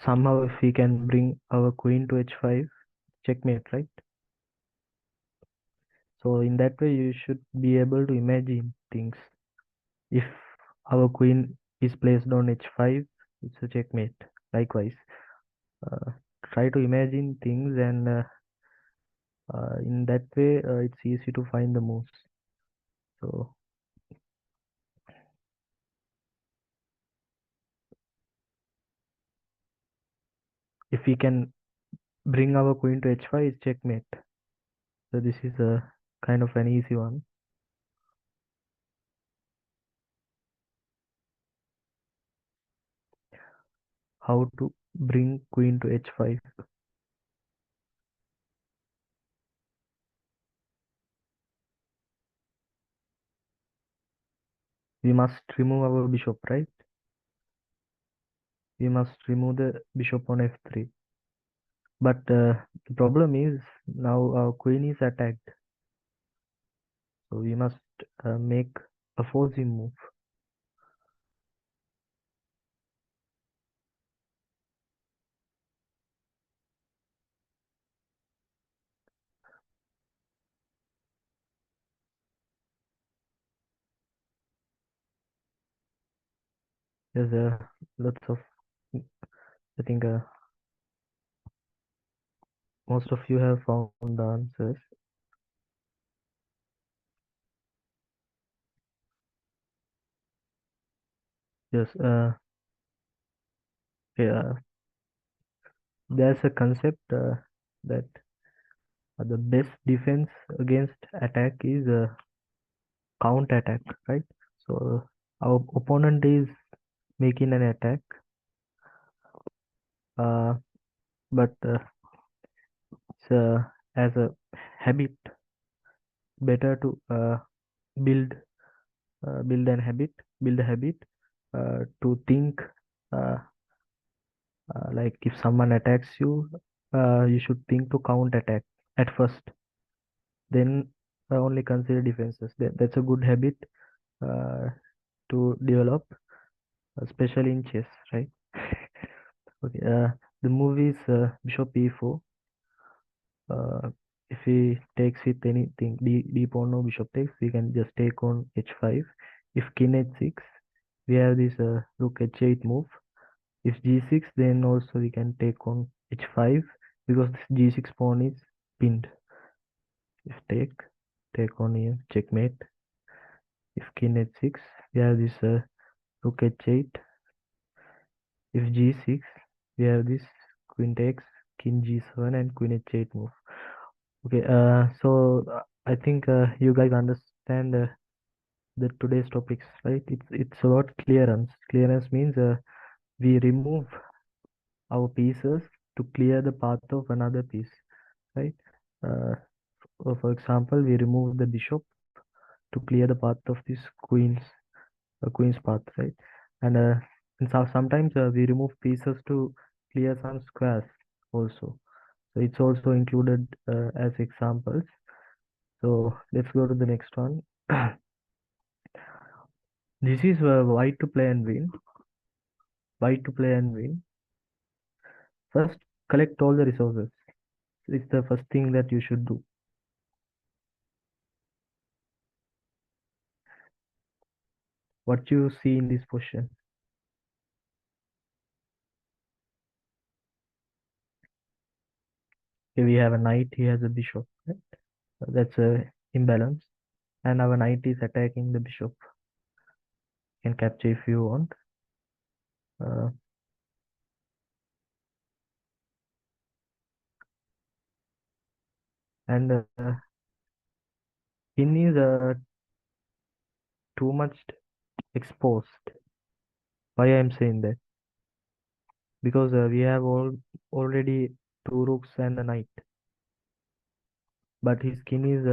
Somehow, if we can bring our queen to h5, checkmate, right? So in that way, you should be able to imagine things. If our queen is placed on h5, it's a checkmate. Likewise, uh, try to imagine things, and in that way, it's easy to find the moves. So if we can bring our queen to h5, it's checkmate. So this is a kind of an easy one. How to bring queen to h5? We must remove our bishop, right? We must remove the bishop on f3. But the problem is now our queen is attacked. So we must make a forcing move. There's lots of, I think most of you have found the answers. Yes, yeah, there's a concept that the best defense against attack is counter attack, right? So our opponent is making an attack, uh, but it's as a habit, better to build build an habit, build a habit to think, uh, like if someone attacks you, you should think to counter attack at first, then only consider defenses. That's a good habit uh, to develop, especially in chess, right? Okay, the move is bishop e4. If he takes with anything, d pawn or bishop takes, we can just take on h5. If king h6, we have this rook h8 move. If g6, then also we can take on h5 because this g6 pawn is pinned. If take on here, checkmate. If king h6, we have this rook h8. If g6, we have this queen takes, king g7, and queen h8 move. Okay, so I think you guys understand the today's topics, right? It's about clearance. Clearance means we remove our pieces to clear the path of another piece, right? Uh, for example, we remove the bishop to clear the path of this queen's path, right? And so sometimes we remove pieces to clear some squares also. So it's also included as examples. So let's go to the next one. This is white to play and win. White to play and win. First, collect all the resources. It's the first thing that you should do. What you see in this position. Here we have a knight, he has a bishop. Right? That's a imbalance. And our knight is attacking the bishop. You can capture if you want. Uh, and king is too much exposed. Why I'm saying that? Because we have already two rooks and a knight. But his king is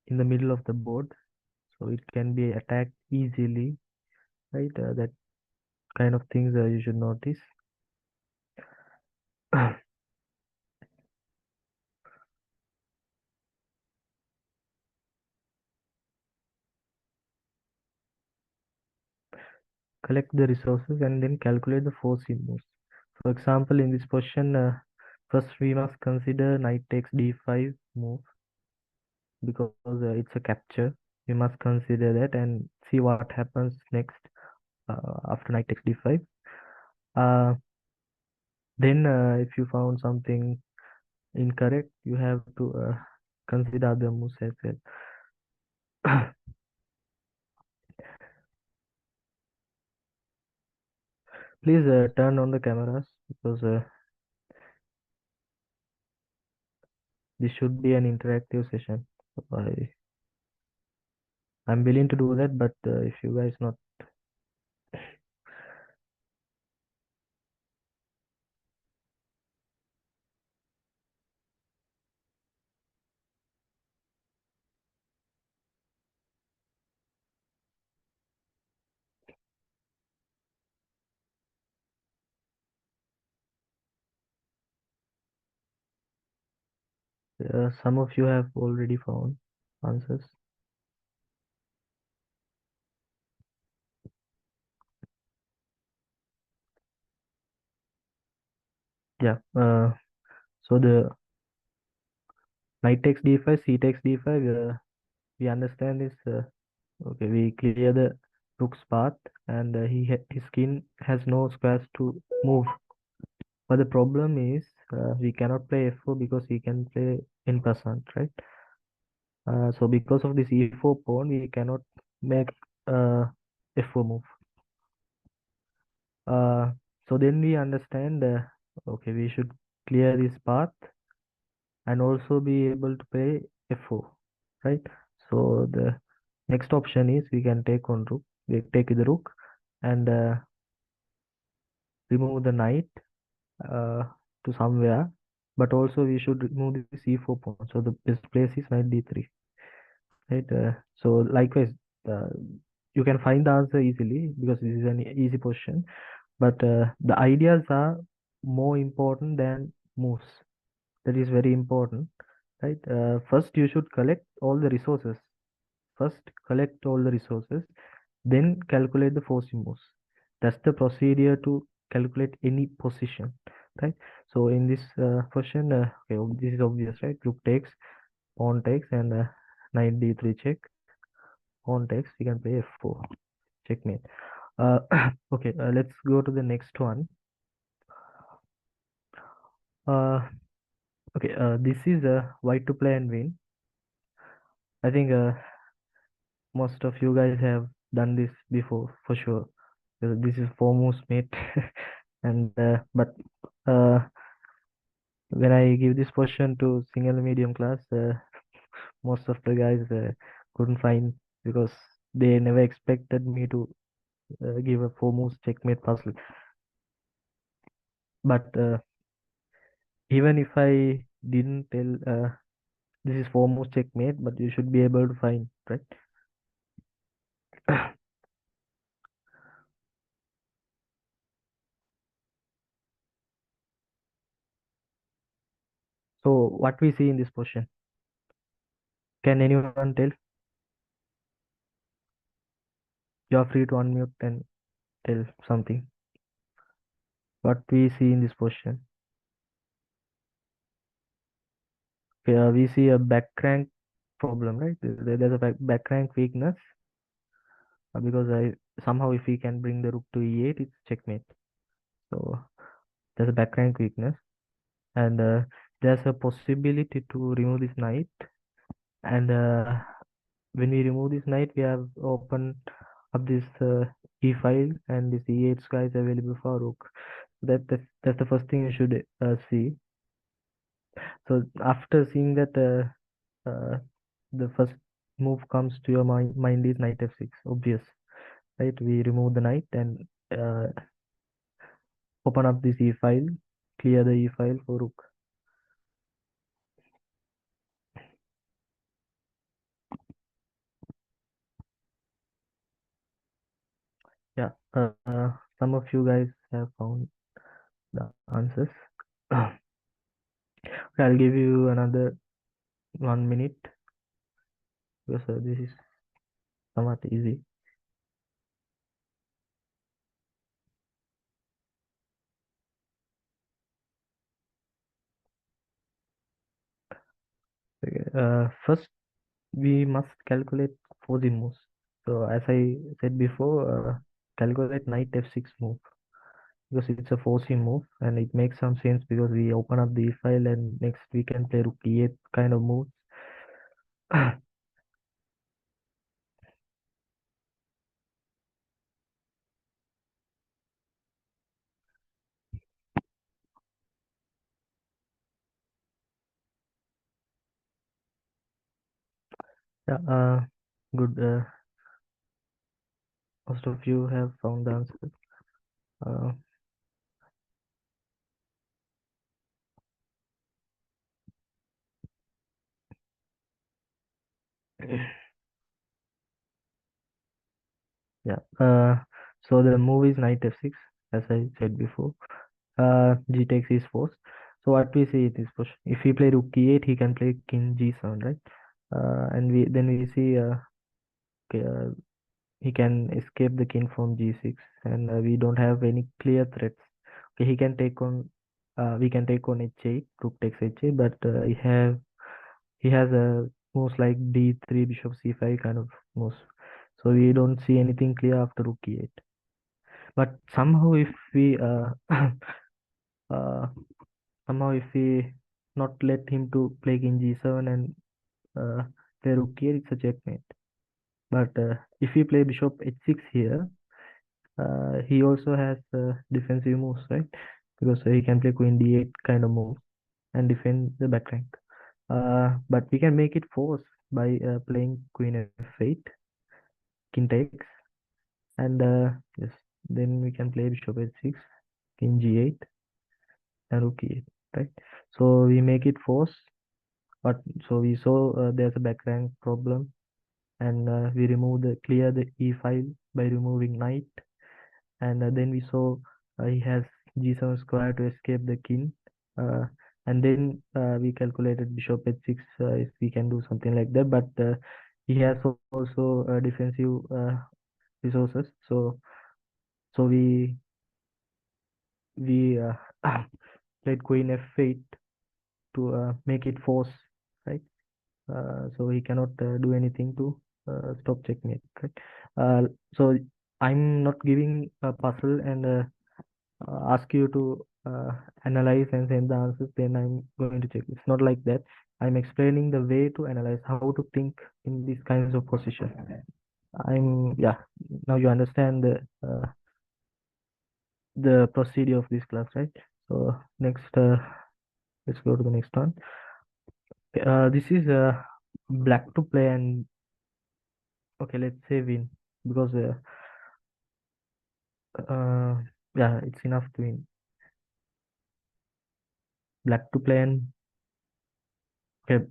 in the middle of the board, so it can be attacked easily, right? That kind of things you should notice. collect the resources and then calculate the force moves. For example, in this position, first we must consider knight takes d5 move because it's a capture. We must consider that and see what happens next after knight takes d5. Uh, then, if you found something incorrect, you have to consider other moves as well. Please turn on the cameras because this should be an interactive session. I'm willing to do that, but if you guys not, some of you have already found answers. Yeah. So the knight takes d5, c takes d5. We understand this. Okay, we clear the rook's path, and his king has no squares to move. But the problem is we cannot play f4 because he can play in person, right? So because of this e4 pawn, we cannot make f4 move. So then we understand, okay, we should clear this path and also be able to play f4, right? So the next option is we can take on rook. We take the rook and remove the knight uh, to somewhere, but also we should remove the c4 pawn. So the best place is knight d3, right? So likewise, uh, you can find the answer easily because this is an easy position, but the ideas are more important than moves. That is very important, right? First, you should collect all the resources. First, collect all the resources, then calculate the forcing moves. That's the procedure to calculate any position, right? So in this question, okay, this is obvious, right? Rook takes, pawn takes, and knight d3 check. Pawn takes, we can play f4, checkmate. Uh, okay, let's go to the next one. Uh, okay, this is white to play and win. I think most of you guys have done this before for sure. This is foremost mate, and but uh, when I give this question to single medium class, most of the guys couldn't find because they never expected me to give a foremost checkmate puzzle. But even if I didn't tell this is foremost checkmate, but you should be able to find, right? So what we see in this position, can anyone tell? You are free to unmute and tell something. What we see in this position. Okay, we see a back crank problem, right? There's a back crank weakness because I somehow if we can bring the rook to e8, it's checkmate. So there's a back rank weakness, and there's a possibility to remove this knight. And when we remove this knight, we have opened up this e file, and this e8 square is available for rook. That's the first thing you should see. So after seeing that, the first move comes to your mind is knight f6. Obvious, right? We remove the knight and open up this e file, clear the e file for rook. Yeah, some of you guys have found the answers. I'll give you another 1 minute because this is somewhat easy. First we must calculate forcing moves. So as I said before, calculate knight f6 move because it's a forcing move and it makes some sense because we open up the e file and next we can play rook e8 kind of moves. Yeah, good. Most of you have found the answer. Uh, yeah. So the move is knight f6, as I said before. G takes is forced. So what we see in this position, if he play rook e8, he can play king g7, right? And we see okay, he can escape the king from g6, and we don't have any clear threats. Okay, he can take on. We can take on h8, rook takes h8, but he has a moves like d3, bishop c5 kind of moves. So we don't see anything clear after rook e8. But somehow if we uh, somehow if we not let him to play king g7 and play rook here, it's a checkmate. But if we play bishop h6 here, he also has defensive moves, right? Because he can play queen d8 kind of move and defend the back rank. But we can make it force by playing queen f8, king takes, and yes, then we can play bishop h6, king g8, and rook e8, right? So we make it force, but so we saw there's a back rank problem, and we remove the clear the e file by removing knight, and then we saw he has g7 square to escape the king, uh, and then we calculated bishop h6 if we can do something like that, but he has also defensive resources, so we played queen f8 to make it force, right? So he cannot do anything to stop checkmate, right? So I'm not giving a puzzle and ask you to analyze and send the answers, then I'm going to check. It's not like that. I'm explaining the way to analyze, how to think in these kinds of position. Yeah, now you understand the procedure of this class, right? So next, let's go to the next one. This is black to play, and okay, let's say win because uh, yeah, it's enough to win. Black to play, and okay,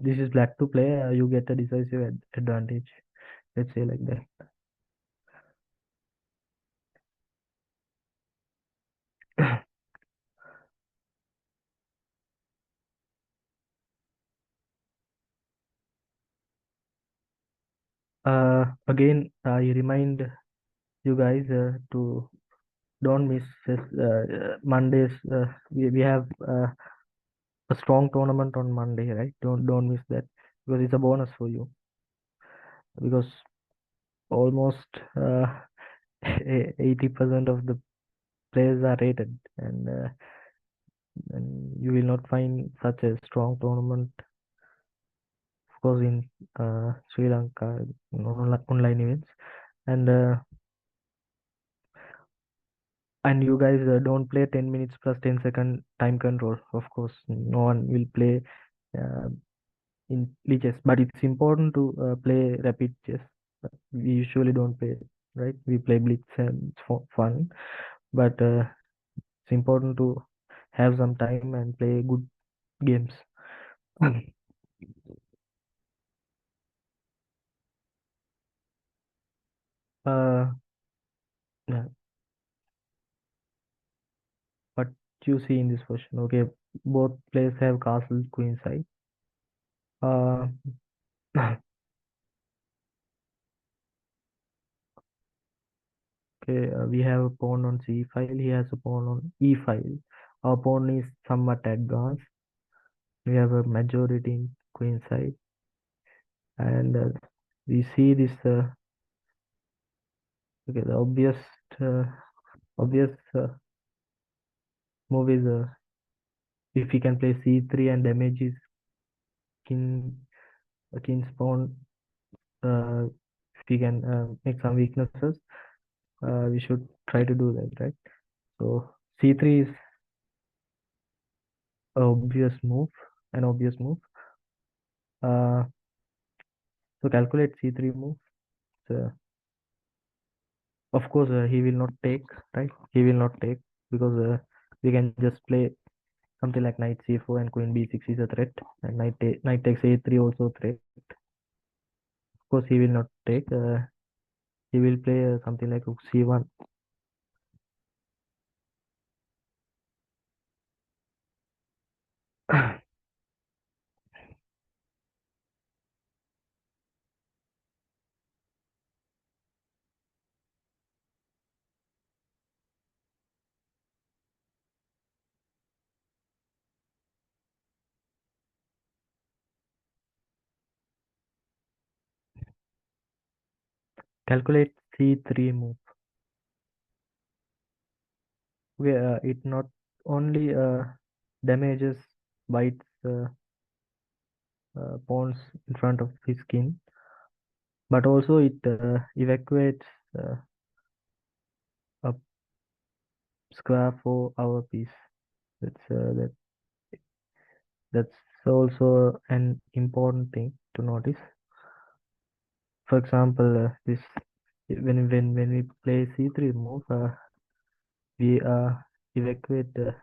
this is black to play. You get a decisive advantage. Let's say like that. Again, I remind you guys to don't miss this, Mondays. We have a strong tournament on Monday, right? Don't miss that because it's a bonus for you because almost 80% of the players are rated, and you will not find such a strong tournament, of course, in Sri Lanka online events, and you guys don't play 10 minutes plus 10-second time control. Of course, no one will play uh, in chess, but it's important to play rapid chess. We usually don't play, right? We play blitz and it's for fun, but it's important to have some time and play good games. uh, yeah, what you see in this version? Okay, both players have castle queen side. Uh, okay, we have a pawn on c file. He has a pawn on e file. Our pawn is somewhat advanced. We have a majority in queen side, and we see this. Okay, the uh, obvious move is if we can play c3 and damage his king, king's pawn. If we can make some weaknesses, we should try to do that, right? So c3 is obvious move, an obvious move. Uh, so calculate c3 move. So of course, he will not take, right? He will not take because we can just play something like knight c4 and queen b6 is a threat, and knight takes a3 also a threat. Of course, he will not take. He will play something like rook c1. Calculate c3 move. Where it not only damages white's pawns in front of his king, but also it evacuates a square for our piece. That's also an important thing to notice. For example, this when we play c3 move, we evacuate the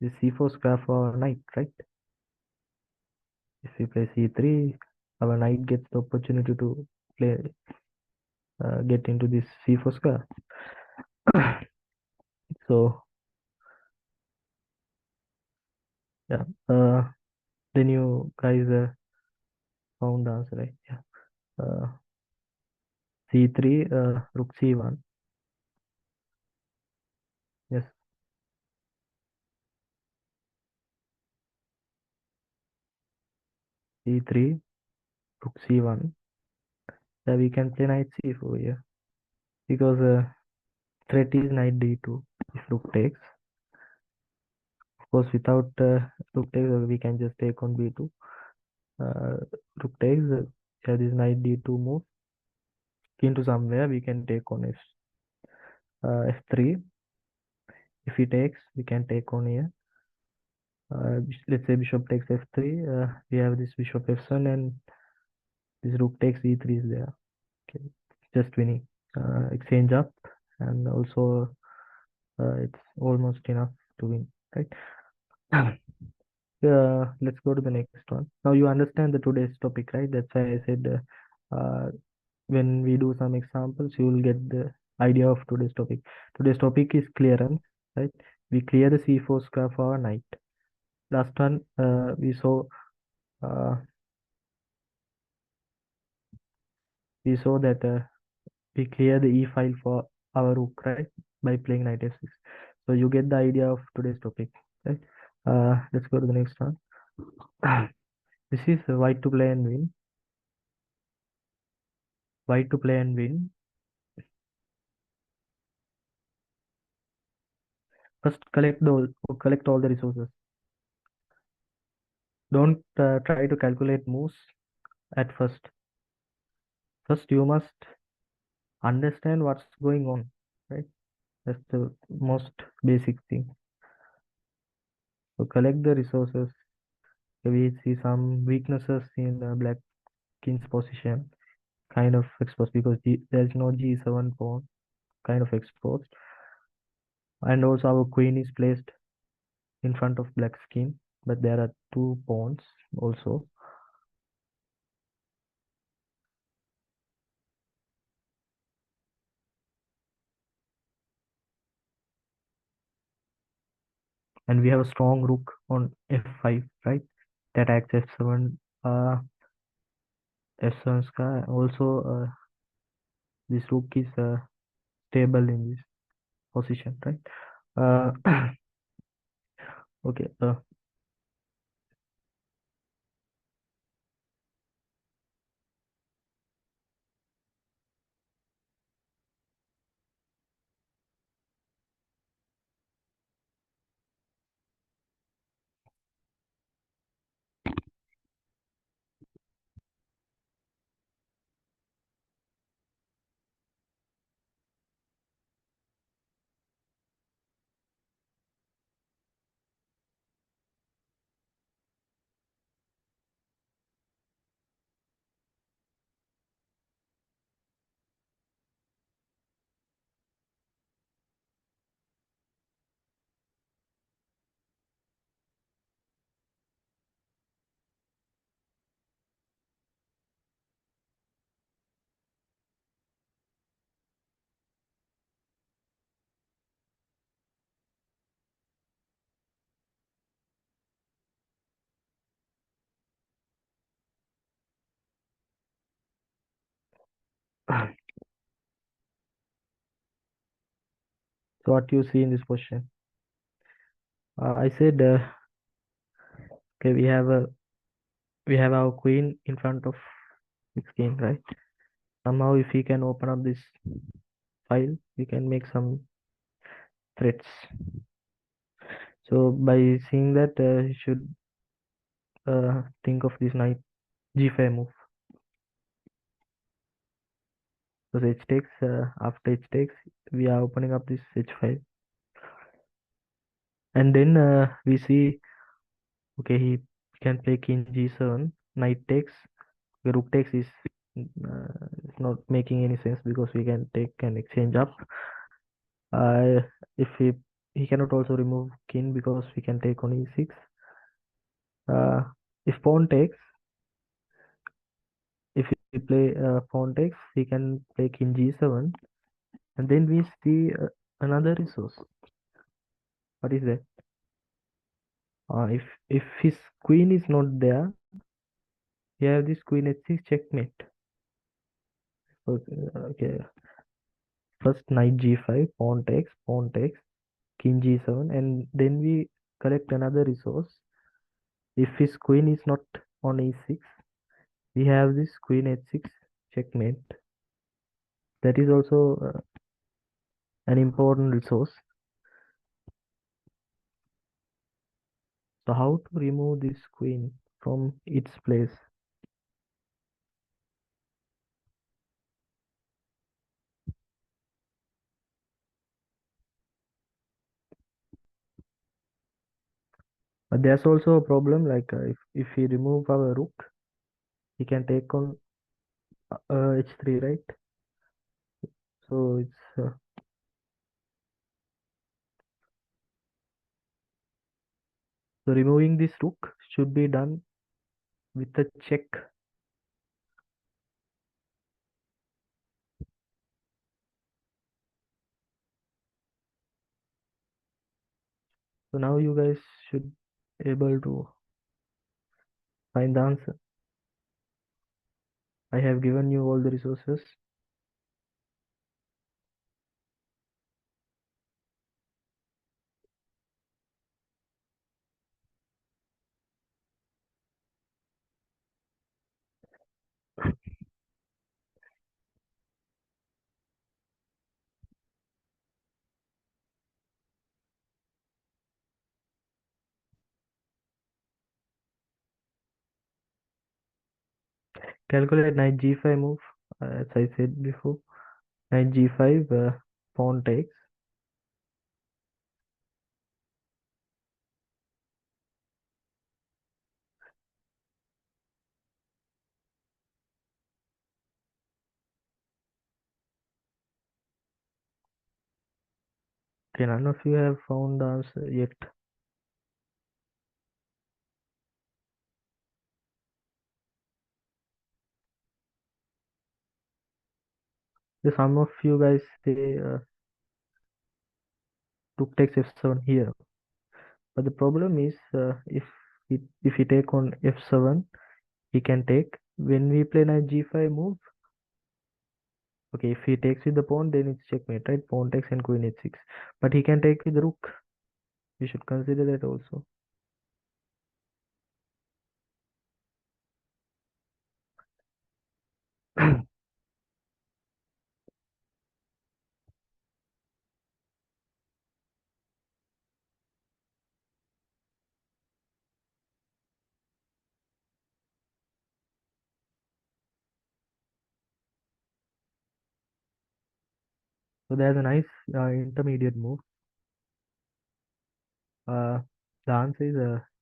c4 square for our knight, right? If we play c3, our knight gets the opportunity to play get into this c4 square. So yeah, then you guys found the answer, right? Yeah. C3, rook c1. Yes, c3, rook c1. Yeah, we can play knight c4 here because threat is knight d2 if rook takes. Of course, without rook takes, we can just take on b2. Uh, rook takes, yeah, this knight d2 move into somewhere, we can take on f3. If he takes, we can take on here. Let's say bishop takes f3. We have this bishop f7 and this rook takes e3 is there. Okay, just winning. Exchange up, and also it's almost enough to win, right? Let's go to the next one. Now you understand the today's topic, right? That's why I said when we do some examples, you will get the idea of today's topic. Today's topic is clearance, right? We clear the c4 square for our knight. Last one uh, we saw that we clear the e file for our rook, right? By playing knight f6. So you get the idea of today's topic, right? Let's go to the next one. This is white to play and win. White to play and win. First, collect all the resources. Don't try to calculate moves at first. First, you must understand what's going on, right? That's the most basic thing. So collect the resources. We see some weaknesses in black king's position, kind of exposed because there's no g7 pawn, kind of exposed, and also our queen is placed in front of black's king, but there are two pawns also, and we have a strong rook on f5, right? That acts f7, f7 square. Also, this rook is stable in this position, right? Okay. So what you see in this position? I said, okay, we have our queen in front of the king, right? Somehow, if we can open up this file, we can make some threats. So by seeing that, you should think of this knight g5 move. So h takes, after h takes, we are opening up this h5, and then we see, okay, he can play king g7, knight takes. The rook takes is not making any sense because we can take and exchange up. If he cannot also remove king because we can take on e6. If pawn takes, if we play pawn takes, he can play king g7, and then we see another resource. What is that? If his queen is not there, we have this queen h6 checkmate. Okay, first knight g5, pawn takes, king g7, and then we collect another resource. If his queen is not on e6, we have this queen h6 checkmate. That is also an important resource. So how to remove this queen from its place? But there's also a problem, like if we remove our rook, he can take on h3, right? So it's so removing this rook should be done with a check. So now you guys should able to find the answer. I have given you all the resources. Calculate knight g5 move. As I said before, knight g5, pawn takes. Okay, none of you have found the answer yet. Some of you guys say rook takes f7 here, but the problem is if he take on f7, he can take. When we play knight g5 move, okay, if he takes with the pawn, then it's checkmate, right? Pawn takes and queen h6, but he can take with the rook. We should consider that also. So there's a nice intermediate move. Uh, the answer is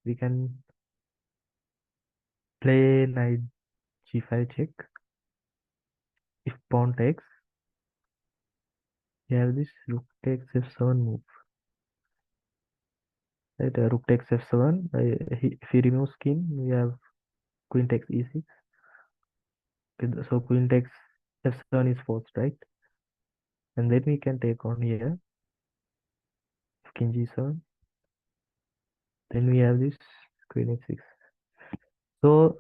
we can play knight g5 check. If pawn takes, we have this rook takes f7 move. Right, rook takes f7. If he removes king, we have queen takes e6. So queen takes f7 is forced, right? And then we can take on here king g7. Then we have this queen h6. So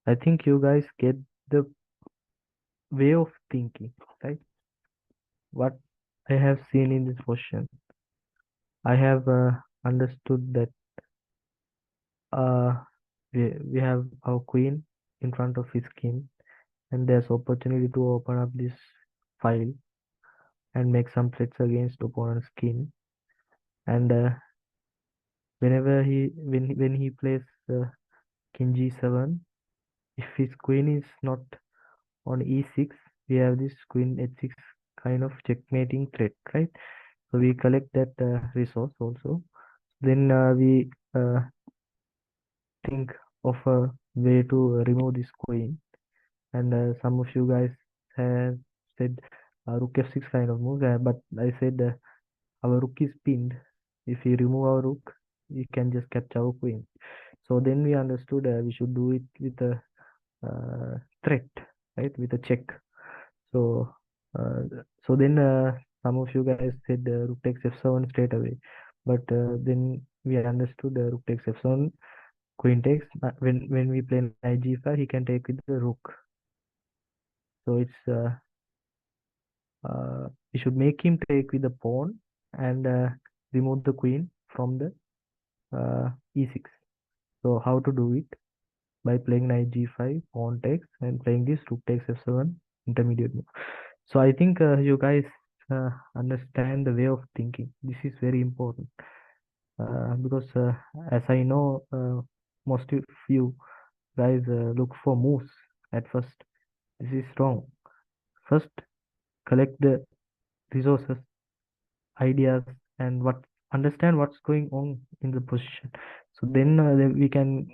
I think you guys get the way of thinking, right? What I have seen in this position. I have understood that uh, we have our queen in front of his king, and there's opportunity to open up this file and make some threats against opponent's king. And whenever when he plays king g7, if his queen is not on e6, we have this queen h6 kind of checkmating threat, right? So we collect that resource also. Then we think of a way to remove this queen. And some of you guys have said rook f6 kind of moves, but I said our rook is pinned. If we remove our rook, we can just capture our queen. So then we understood we should do it with a threat, right? With a check. So uh, so then some of you guys said rook takes f7 straight away, but then we understood rook takes f7, queen takes. When we play knight g5, he can take with the rook. So it's we should make him take with the pawn and remove the queen from the e6. So how to do it? By playing knight g5, pawn takes, and playing this rook takes f7 intermediate move. So I think you guys understand the way of thinking. This is very important because as I know, most of you guys look for moves at first. This is wrong. First, collect the resources, ideas, and what understand what's going on in the position. So then we can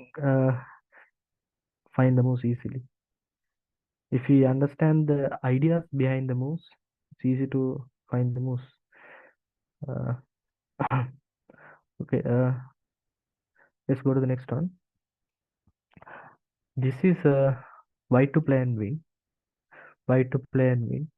find the moves easily. If we understand the ideas behind the moves, it's easy to find the moves. Uh, okay, let's go to the next one. This is why to play and win. Why to play and win.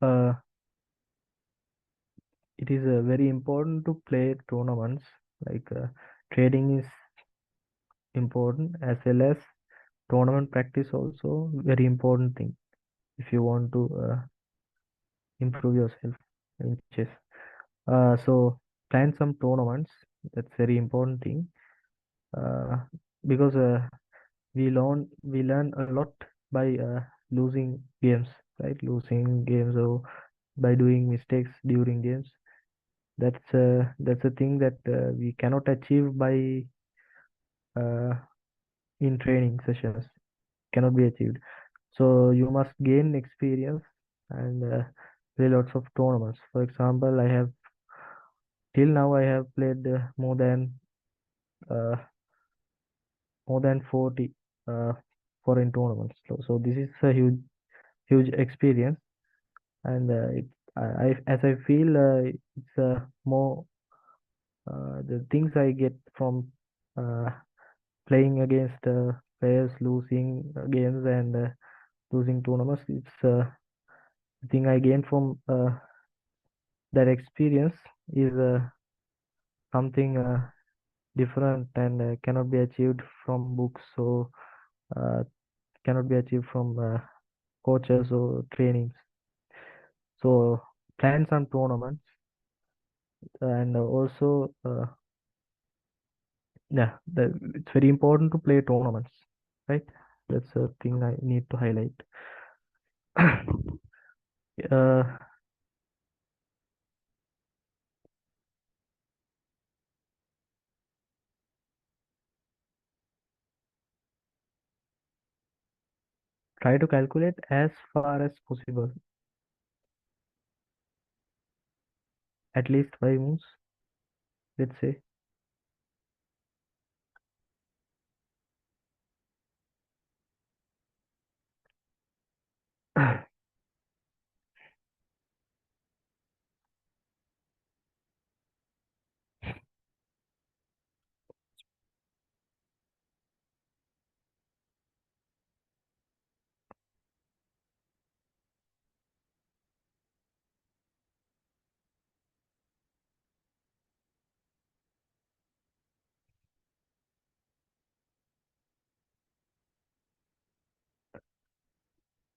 uh, it is very important to play tournaments. Like trading is important as well as tournament practice also very important thing if you want to improve yourself in chess. So plan some tournaments. That's very important thing uh, because we learn a lot by losing games, right? Losing games or by doing mistakes during games. That's a thing that we cannot achieve by uh, in training sessions. Cannot be achieved. So you must gain experience and play lots of tournaments. For example, I have till now I have played uh, more than 40 uh, foreign tournaments. So this is a huge experience, and as I feel it's more the things I get from uh, playing against players, losing games and losing tournaments. It's the thing I gain from that experience is something different and cannot be achieved from books, so uh, cannot be achieved from coaches or trainings. So plan some tournaments and also yeah, it's very important to play tournaments, right? That's a thing I need to highlight. uh, Try to calculate as far as possible, at least 5 moves, let's say.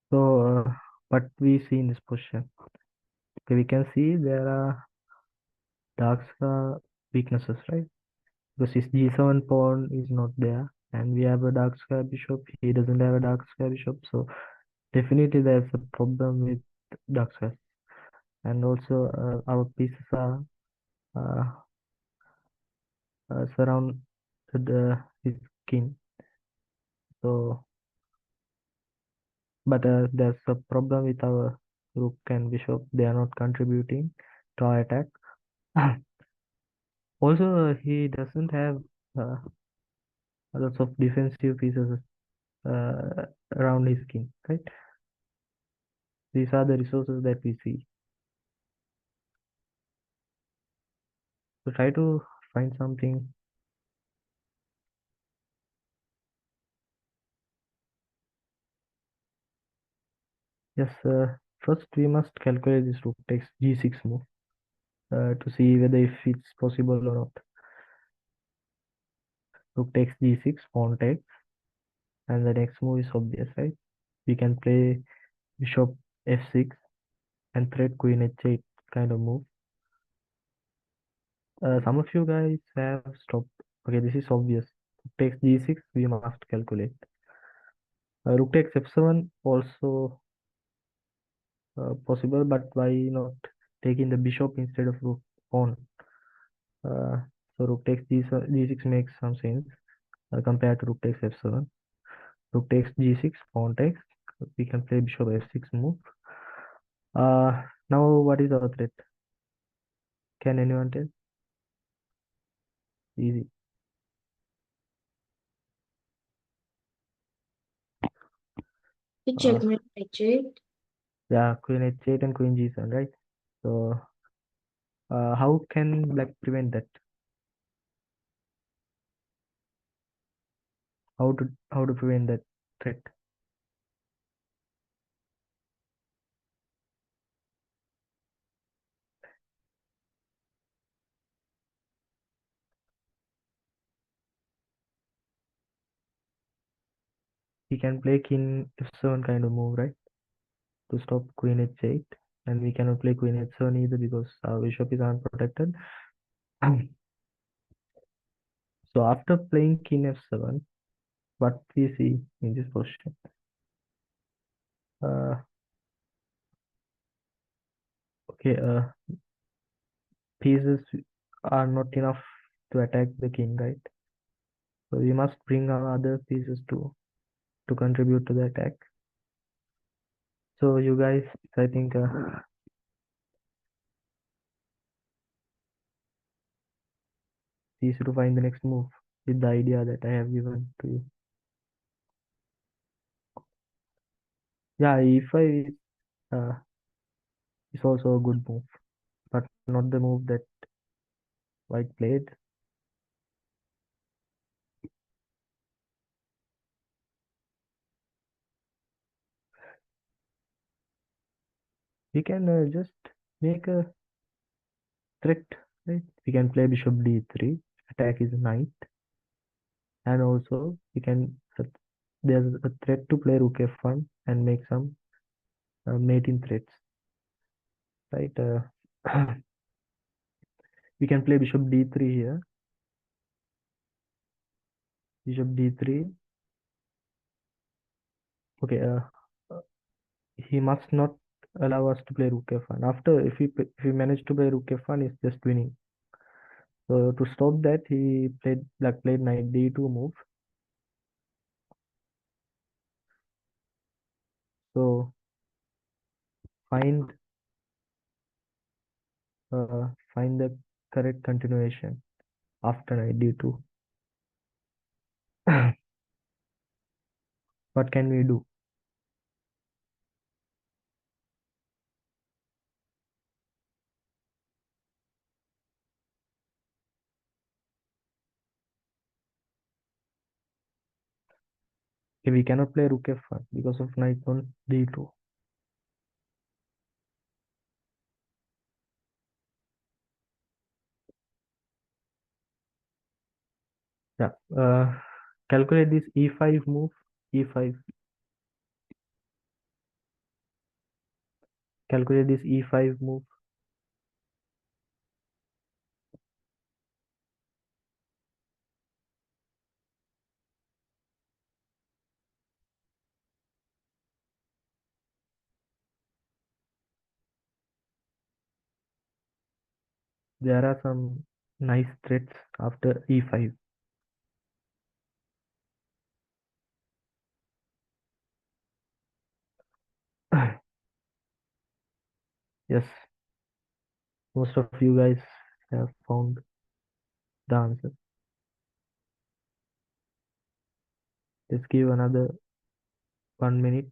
So, what we see in this position, okay, we can see there are dark square weaknesses, right? Because his G7 pawn is not there, and we have a dark square bishop. He doesn't have a dark square bishop, so definitely there's a problem with dark square. And also, our pieces are uh, surround his king. So, but there's a problem with our rook and bishop. They are not contributing to our attack. Also, he doesn't have uh, lots of defensive pieces uh, around his king, right? These are the resources that we see. So try to find something. Yes, first we must calculate this rook takes g6 move to see whether if it's possible or not. Rook takes g6, pawn takes, and the next move is obvious, right? We can play bishop f6 and threat queen h8 kind of move. Some of you guys have stopped. Okay, this is obvious. Rook takes g6, we must calculate. Rook takes f7 also possible, but why not taking the bishop instead of rook pawn? Uh, so rook takes g6 makes some sense compared to rook takes f7. Rook takes g6, pawn takes. We can play bishop f6 move. Now what is our threat? Can anyone tell? Easy. Uh, Checkmate h8. yeah, queen h8 and queen g7, right? So how can black prevent that? How to prevent that threat? He can play king f7 kind of move, right? To stop queen h8, and we cannot play queen h7 either because our bishop is unprotected. So after playing king f7, what we see in this position? Uh, okay, pieces are not enough to attack the king, right? So we must bring our other pieces to contribute to the attack. So you guys, I think, easy to find the next move with the idea that I have given to you. Yeah, e5 uh, is also a good move, but not the move that white played. We can just make a threat, right? We can play bishop d3, attack is knight, and also we can there's a threat to play rook f1 and make some mating threats, right? We can play bishop d3 here. Bishop d3. Okay, uh, he must not allow us to play rook f1. After, if we manage to play rook f1, it's just winning. So to stop that, black played knight d2 move. So find find the correct continuation after knight d2. What can we do? Okay, we cannot play rook f1 because of knight on d2. Yeah. Calculate this e5 move. E5. calculate this e5 move. There are some nice threats after e5. Yes, most of you guys have found the answer. Let's give another 1 minute.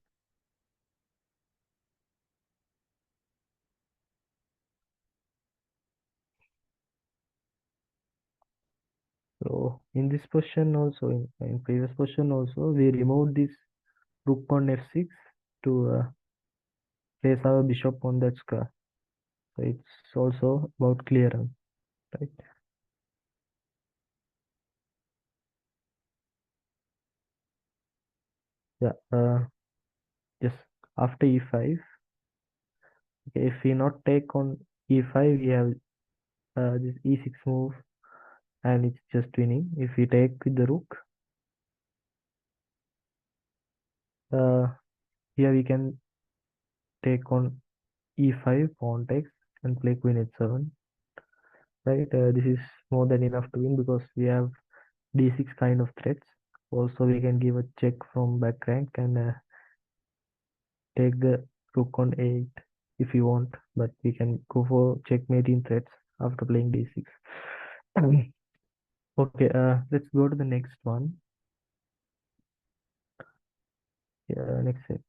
So in this position also, in previous position also, we removed this rook on f6 to place our bishop on that square. So it's also about clearance, right? Yeah. Yes. After e5, okay, if we not take on e5, we have this e6 move, and it's just winning. If we take with the rook, uh, here we can take on e5 pawn takes and play queen h7, right? This is more than enough to win because we have d6 kind of threats. Also, we can give a check from back rank and take the rook on 8 if you want, but we can go for checkmating threats after playing d6. Okay, let's go to the next one. Yeah, next set.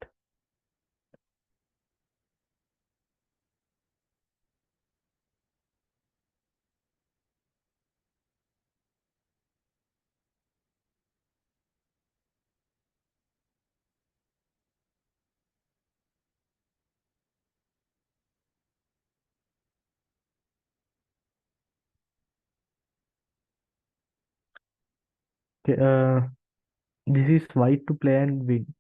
Okay, this is white to play and win.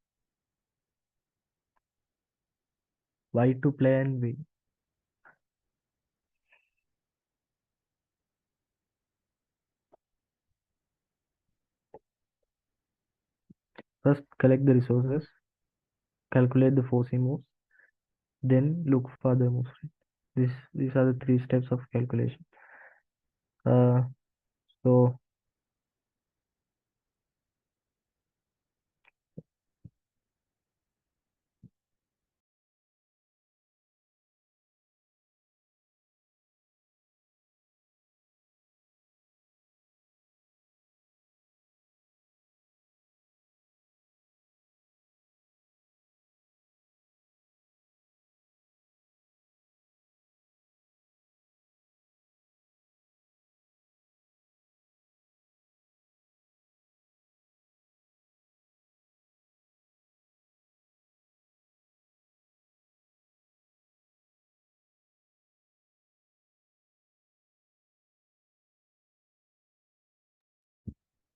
White to play and win. First, collect the resources, calculate the forcing moves, then look for the moves. These are the 3 steps of calculation. Uh, so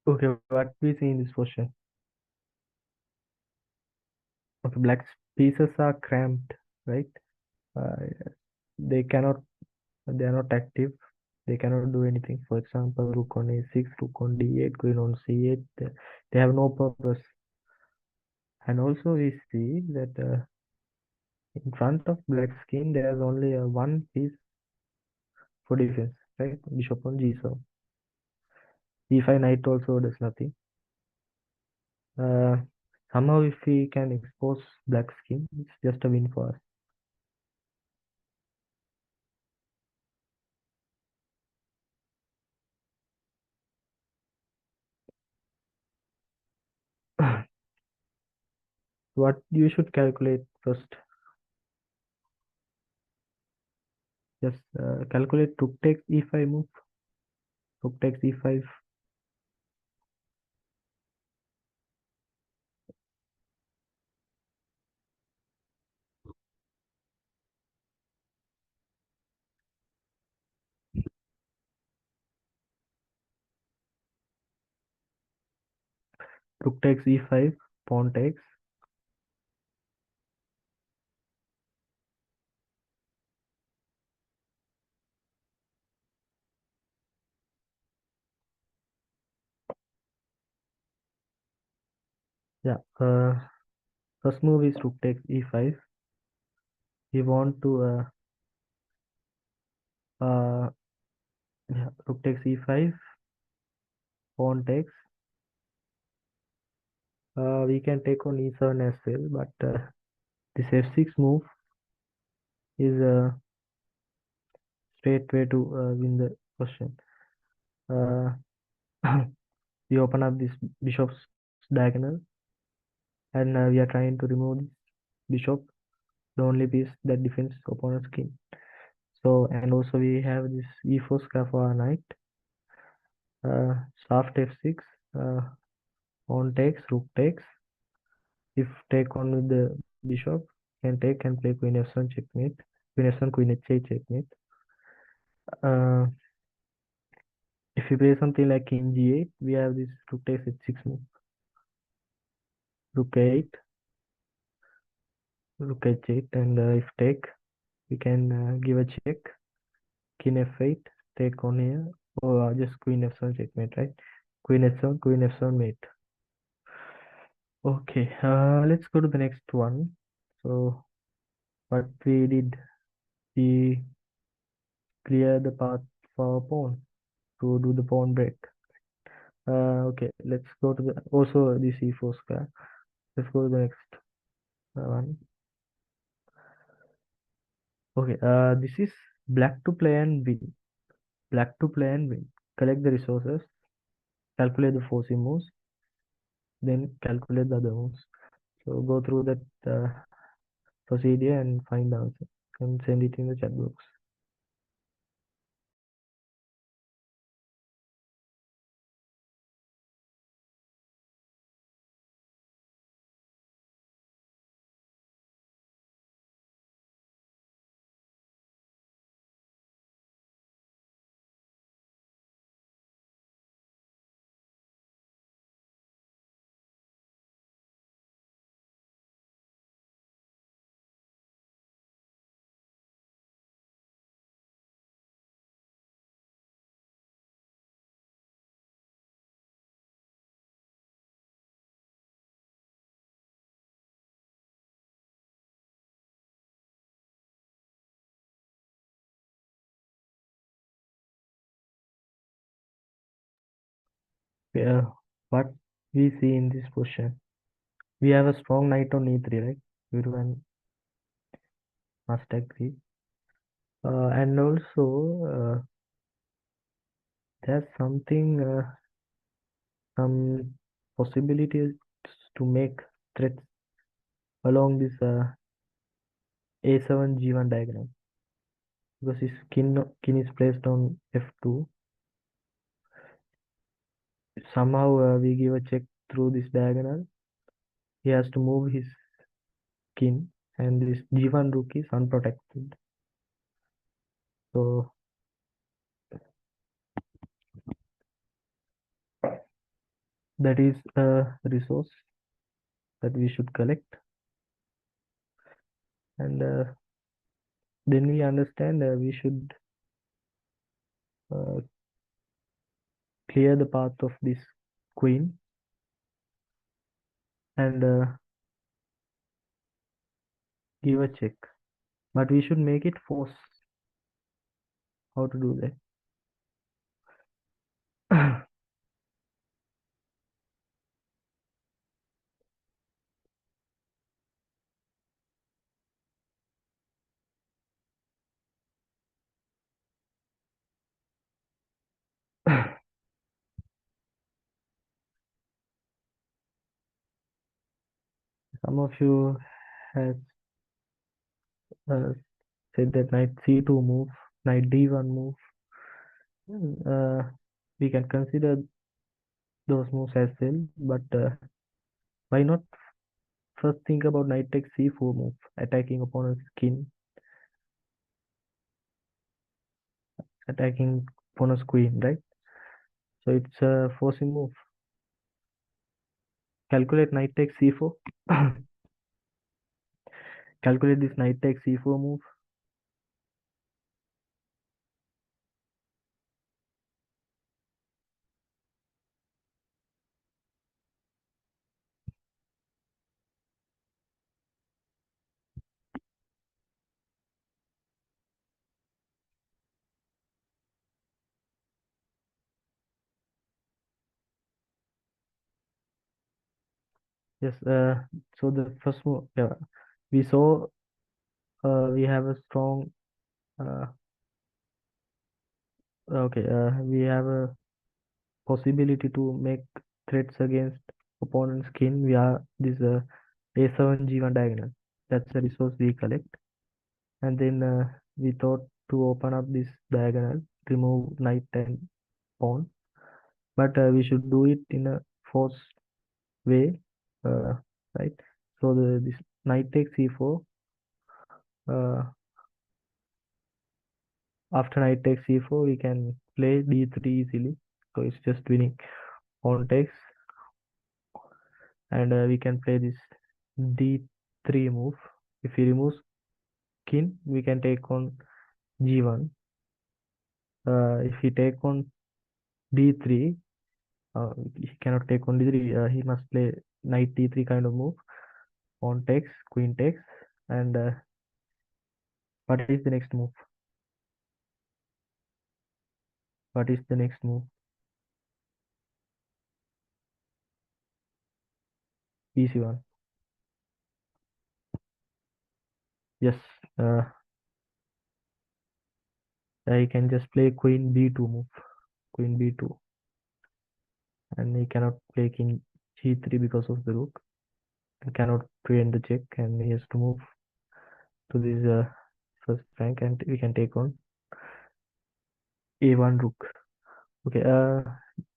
okay, what we see in this position? Okay, black pieces are cramped, right? Uh, they cannot, they are not active. They cannot do anything. For example, rook on a6, rook on d8, queen on c8. They have no purpose. And also we see that in front of black's king, there is only one piece for defense, right? Bishop on g7. e5 knight also does nothing. Uh, somehow if we can expose black's king, it's just a win for us. What you should calculate first? Just calculate rook takes e5 move. Rook takes e5. Rook takes e5. Pawn takes. Yeah. First move is rook takes e5. We want to uh yeah, rook takes e5, pawn takes. We can take on e7 as well, but this f6 move is a straight way to win the question. Uh, we open up this bishop's diagonal, and we are trying to remove this bishop, the only piece that defends opponent's king. So, and also we have this e4 square for our knight. Soft f6, uh, pawn takes, rook takes. If take on with the bishop, can take and play queen f7 checkmate. Queen f7, queen h8 checkmate. Uh, if we play something like king g8, we have this rook takes h6 move. Rook 8, rook h8, and if take, we can give a check. King f8, take on here, or just queen f7 checkmate, right? Queen h7, queen f7 mate. Okay, let's go to the next one. So what we did, we clear the path for our pawn to do the pawn break. Okay, let's go to the also the c4 square. Let's go to the next one. Okay, this is black to play and win. Black to play and win. Collect the resources, calculate the forcing moves, then calculate the other moves. So go through that procedure and find the answer and send it in the chat box. Yeah, what we see in this position, we have a strong knight on e3, right? Everyone must agree. And also, there's some possibilities to make threats along this a7 g1 diagram, because his king is placed on f2. Somehow we give a check through this diagonal. He has to move his king, and this g1 rook is unprotected. So that is a resource that we should collect. And then we understand we should uh, clear the path of this queen, and give a check. But we should make it force. How to do that? Some of you has uh, said that knight c2 move, knight d1 move. Uh, we can consider those moves as well, but why not first think about knight takes c4 move, attacking opponent's king, attacking opponent's queen, right? So it's a forcing move. Calculate knight takes c4. Calculate this knight takes c4 move. Yes. So the first move, yeah, we saw we have a strong. Uh, okay. We have a possibility to make threats against opponent's king via this A7 G1 diagonal. That's the resource we collect. And then we thought to open up this diagonal, remove knight and pawn. But we should do it in a forced way, uh, right? So this knight takes e4. Uh, After knight takes e4, we can play d3 easily. So it's just winning. Pawn takes, and we can play this d3 move. If he removes king, we can take on g1. If he take on d3, he cannot take on d3. He must play knight d3 kind of move. Pawn takes, queen takes, and what is the next move? What is the next move? Easy one. Yes. Uh, I can just play queen b2 move. Queen b2, and he cannot play king g3 because of the rook. He cannot prevent the check, and he has to move to this first rank, and we can take on a1 rook. Okay.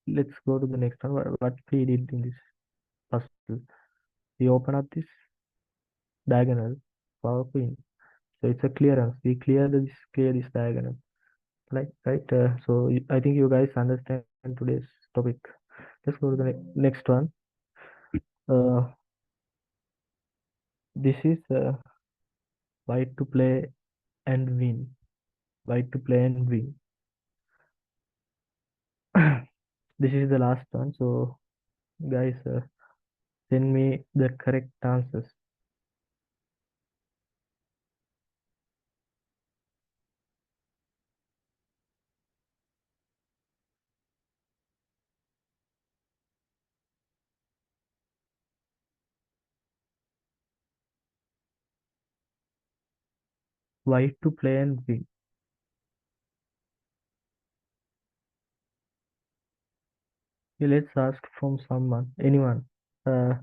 Let's go to the next one. What we did in this puzzle? We open up this diagonal for our queen. So it's a clearance. We clear this diagonal. Right. So I think you guys understand today's topic. Let's go to the next one. Uh, this is white to play and win. White to play and win. This is the last one. So guys, send me the correct answers. White to play and win. Okay, let's ask from someone, anyone. Uh,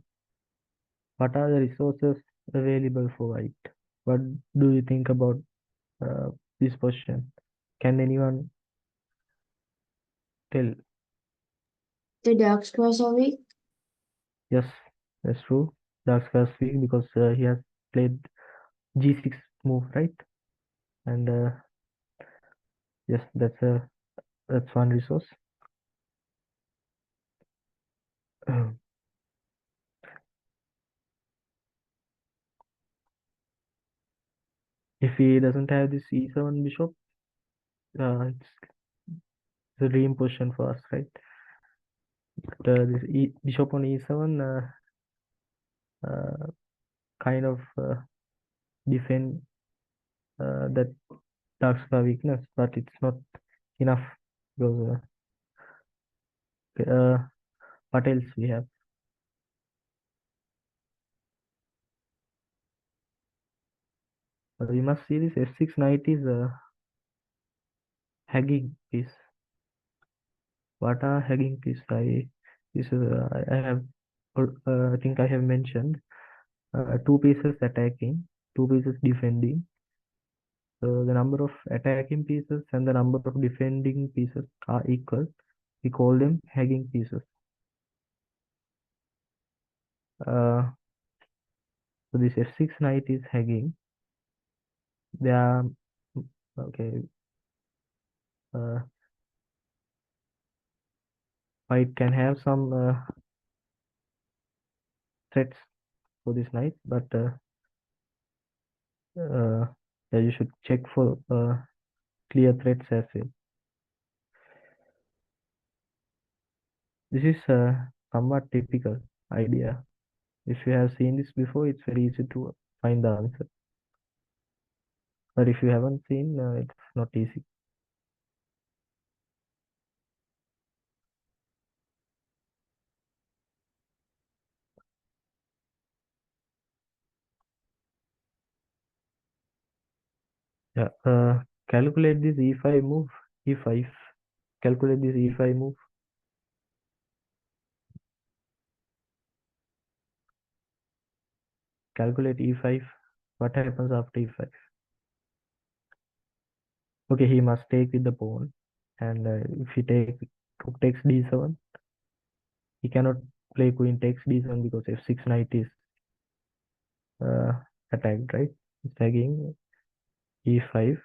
what are the resources available for white? What do you think about uh, this question? Can anyone tell? The dark squares are weak. Yes, that's true. Dark squares weak because he has played g6 move, right? And yes, that's one resource. If he doesn't have this e7 bishop, it's a dream position for us, right? This bishop on e7 uh, kind of defend that dark square weakness, but it's not enough because what else we have? We must see this f6 knight is a hanging piece. What are hanging piece? This is I have I think I have mentioned two pieces attacking, two pieces defending. So the number of attacking pieces and the number of defending pieces are equal. We call them hanging pieces. Uh, so this f6 knight is hanging. They are okay. Uh, White can have some threats for this knight, but yeah, you should check for clear threats as well. This is somewhat typical idea. If you have seen this before, it's very easy to find the answer. But if you haven't seen, it's not easy. Yeah. Calculate this e5 move. E5. Calculate this e5 move. Calculate e5. What happens after e5? Okay, he must take with the pawn, and if he take rook takes d7, he cannot play queen takes d7 because f6 knight is uh, attacked, right? It's tagging e5,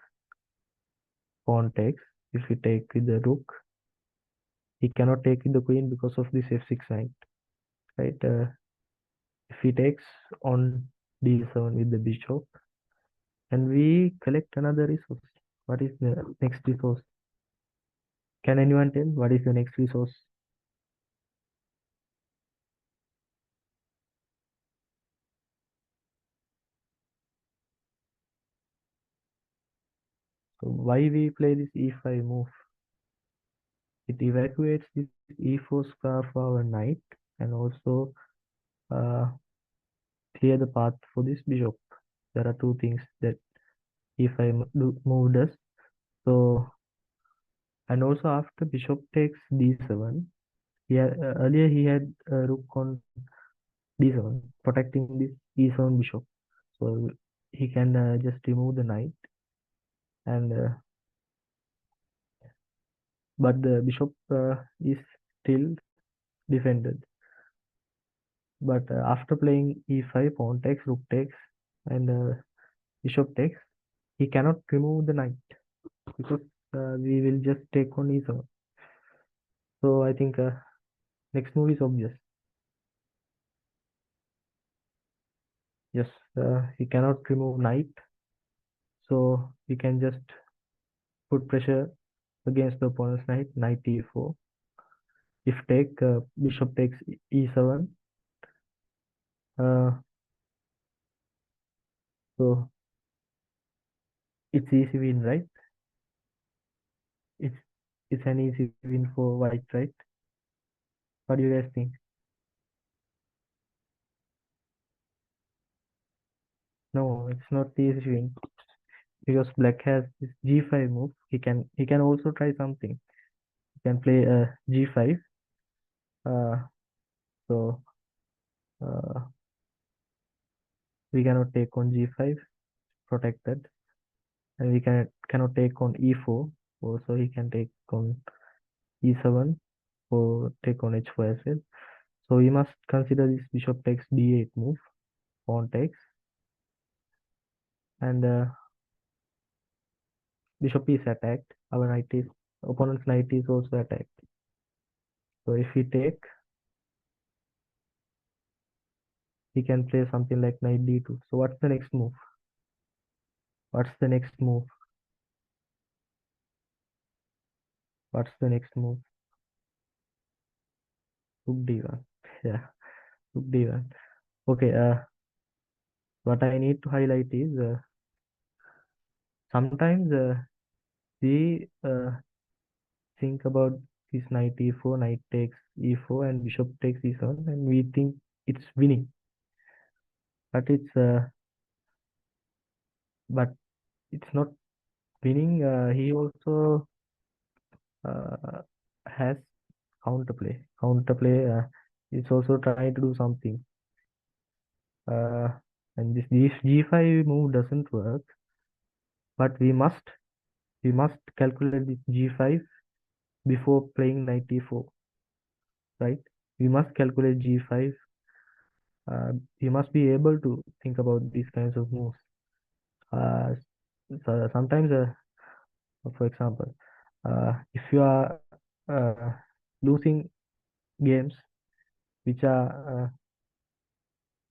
pawn takes. If he take with the rook, he cannot take with the queen because of this f6 knight, right? If he takes on d7 with the bishop, and we collect another resource. What is the next resource? Can anyone tell what is the next resource? So why we play this e5 move? It evacuates this e4 square for our knight and also uh, clear the path for this bishop. There are two things that e5 move does. So, and also after bishop takes d7, earlier he had rook on d7, protecting this e7 bishop. So he can just remove the knight, and but the bishop is still defended. But after playing e5, pawn takes, rook takes, and bishop takes, he cannot remove the knight because we will just take on e7. So I think next move is obvious. Yes, he cannot remove knight, so we can just put pressure against the opponent's knight, knight e4. If take, bishop takes e7. Uh, so it's easy win, right? It's it's an easy win for white, right? What do you guys think? No, it's not easy win because black has this g5 move. He can also try something. He can play a g5. Uh, so uh, we cannot take on g5, protected, and we cannot take on e4. Also, he can take on e7 or take on h4 as well. So we must consider this bishop takes d8 move, pawn takes, and bishop is attacked. Our knight is opponent's knight is also attacked. So if we take, he can play something like knight d2. So what's the next move? What's the next move? What's the next move? Rook d1. Yeah, rook d1. Okay. What I need to highlight is sometimes we think about this knight e4, knight takes e4, and bishop takes e7, and we think it's winning, but but it's not winning. He also uh, has counterplay. Counterplay. It's also trying to do something. Uh, and this g5 move doesn't work, but we must calculate this g5 before playing knight e4, right? We must calculate g5. We must be able to think about these kinds of moves. Uh, so sometimes, for example, if you are uh, losing games which are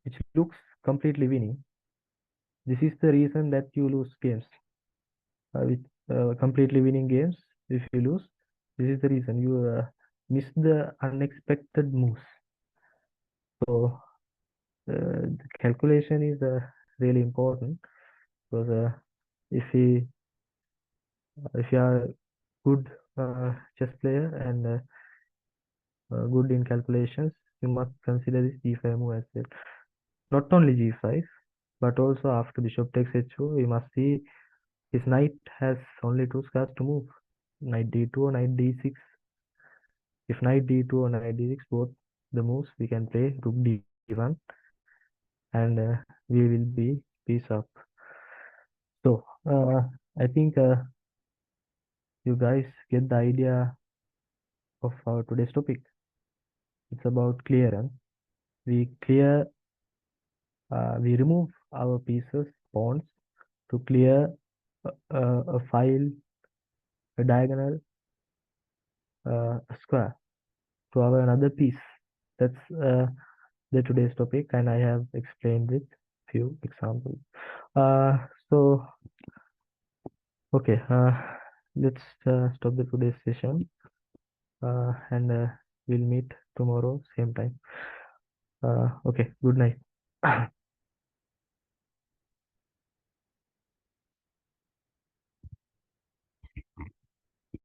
which looks completely winning, this is the reason that you lose games. With completely winning games, if you lose, this is the reason you miss the unexpected moves. So the calculation is really important because if we if you are good chess player and good in calculations, you must consider this g5 move as well. Not only g5, but also after bishop takes h2, we must see If knight has only two squares to move, knight d2 or knight d6. If knight d2 or knight d6 both the moves, we can play rook d1 and we will be piece up. So I think you guys get the idea of our today's topic. It's about clearance. We clear, we remove our pieces, pawns to clear a file, a diagonal, a square to our another piece. That's the today's topic, and I have explained with few examples. So okay, let's stop the today's session, and we'll meet tomorrow same time. Okay, good night.